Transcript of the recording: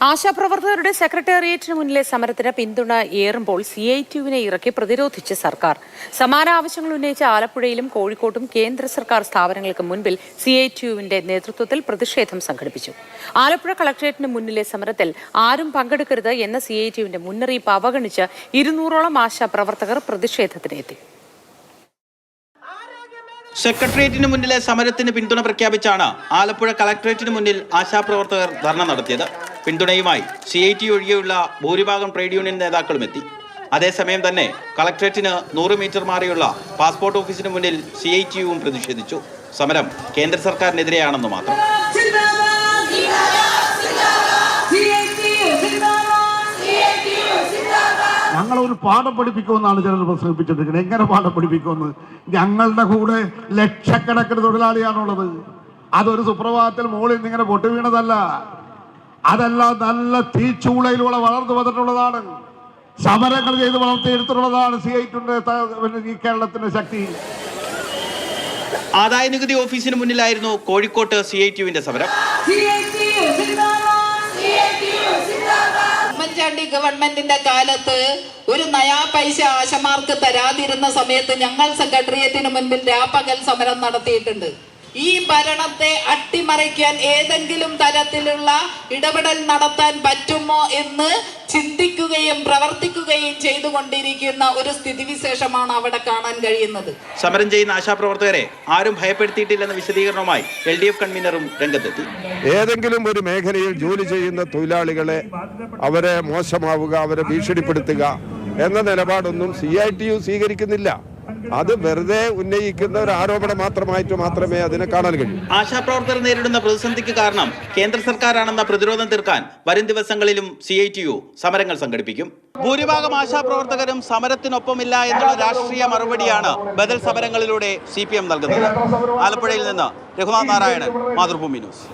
ആശാപ്രവർത്തകരുടെ സെക്രട്ടേറിയറ്റിന് മുന്നിലെ സമരത്തിന് പിന്തുണ ഏറുമ്പോൾ CITUവിനെ ഇറക്കി പ്രതിരോധിച്ച് സർക്കാർ. സമാന ആവശ്യങ്ങൾ ഉന്നയിച്ച ആലപ്പുഴയിലും കോഴിക്കോട്ടും കേന്ദ്ര സർക്കാർ സ്ഥാപനങ്ങൾക്ക് മുൻപിൽ CITUവിന്റെ നേതൃത്വത്തിൽ പ്രതിഷേധം സംഘടിപ്പിച്ചു. ആലപ്പുഴ കളക്ടറേറ്റിന് മുന്നിലെ സമരത്തിൽ ആരും പങ്കെടുക്കരുത് എന്ന CITUവിന്റെ മുന്നറിയിപ്പ് അവഗണിച്ച് 200ഓളം ആശാപ്രവർത്തകർ പ്രതിഷേധത്തിനെത്തി. സെക്രട്ടേറിയറ്റിന് മുന്നിലെ സമരത്തിന് പിന്തുണ പ്രഖ്യാപിച്ചാണ് ആലപ്പുഴ കളക്ടറേറ്റിന് മുന്നിൽ ആശാപ്രവർത്തകർ ധർണ നടത്തിയത്. പിന്തുണയുമായി CITU ഒഴികെയുള്ള ഭൂരിഭാഗം ട്രേഡ് യൂണിയൻ നേതാക്കളും എത്തി. അതേസമയം തന്നെ കളക്ടറേറ്റിന് 100 മീറ്റർ മാറിയുള്ള പാസ്പോർട്ട് ഓഫീസിന് മുന്നിൽ CITUവും പ്രതിഷേധിച്ചു. സമരം കേന്ദ്ര സർക്കാരിനെതിരെയാണെന്ന് മാത്രം. ഞങ്ങളൊരു പാഠം പഠിപ്പിക്കുമെന്നാണ് ചിലർ പ്രസംഗിപ്പിച്ചിരിക്കുന്നത്. എങ്ങനെ പാഠം പഠിപ്പിക്കുമെന്ന്? ഞങ്ങളുടെ കൂടെ ലക്ഷക്കണക്കിന് തൊഴിലാളിയാണുള്ളത്. അതൊരു സുപ്രഭാതത്തിൽ മുകളിൽ നിന്നിങ്ങനെ പൊട്ടി വീണതല്ല. അതെല്ലാം നല്ല തീച്ചൂളയിലൂടെ വളർന്നു വന്നിട്ടുള്ളതാണ്. സമരങ്ങൾ ചെയ്ത് വളർത്തിയെടുത്തിട്ടുള്ളതാണ് CITUവിന്റെ ഈ കേരളത്തിന്റെ ശക്തി. ആദായ നികുതി ഓഫീസിന് മുന്നിലായിരുന്നു കോഴിക്കോട്ട് CITUവിന്റെ സമരം. ഉമ്മൻചാണ്ടി ഗവൺമെന്റിന്റെ കാലത്ത് ഒരു നയാ പൈസ ആശമാർക്ക് തരാതിരുന്ന സമയത്ത് ഞങ്ങൾ സെക്രട്ടേറിയറ്റിന് മുൻപിൽ രാപ്പകൽ സമരം നടത്തിയിട്ടുണ്ട്. ഈ ഭരണത്തെ അട്ടിമറിക്കാൻ ഏതെങ്കിലും തരത്തിലുള്ള ഇടപെടൽ നടത്താൻ പറ്റുമോ എന്ന് ചിന്തിക്കുകയും പ്രവർത്തിക്കുകയും ചെയ്തുകൊണ്ടിരിക്കുന്ന ഒരു സ്ഥിതിവിശേഷമാണ് അവിടെ കാണാൻ കഴിയുന്നത്. സമരം ചെയ്യുന്ന ആശാപ്രവർത്തകരെ ആരും ഭയപ്പെടുത്തിയിട്ടില്ലെന്ന വിശദീകരണവുമായി LDF കൺവീനറും രംഗത്തെത്തി. ഏതെങ്കിലും ഒരു മേഖലയിൽ ജോലി ചെയ്യുന്ന തൊഴിലാളികളെ അവരെ മോശമാവുക, അവരെ ഭീഷണിപ്പെടുത്തുക എന്ന നിലപാടൊന്നും CITU സ്വീകരിക്കുന്നില്ല. അത് വെറുതെ ഉന്നയിക്കുന്ന ഒരു ആരോപണം മാത്രമേ അതിനെ കാണാൻ കഴിയൂ. ആശാപ്രവർത്തകർ നേരിടുന്ന പ്രതിസന്ധിക്ക് കാരണം കേന്ദ്ര സർക്കാരാണെന്ന പ്രതിരോധം തീർക്കാൻ വരും ദിവസങ്ങളിലും CITU സമരങ്ങൾ സംഘടിപ്പിക്കും. ഭൂരിഭാഗം ആശാപ്രവർത്തകരും സമരത്തിനൊപ്പമില്ല എന്നുള്ള രാഷ്ട്രീയ മറുപടിയാണ് ബദൽ സമരങ്ങളിലൂടെ CPM നൽകുന്നത്. ആലപ്പുഴയിൽ നിന്ന് രഘുനാഥ് നാരായണൻ, മാതൃഭൂമി ന്യൂസ്.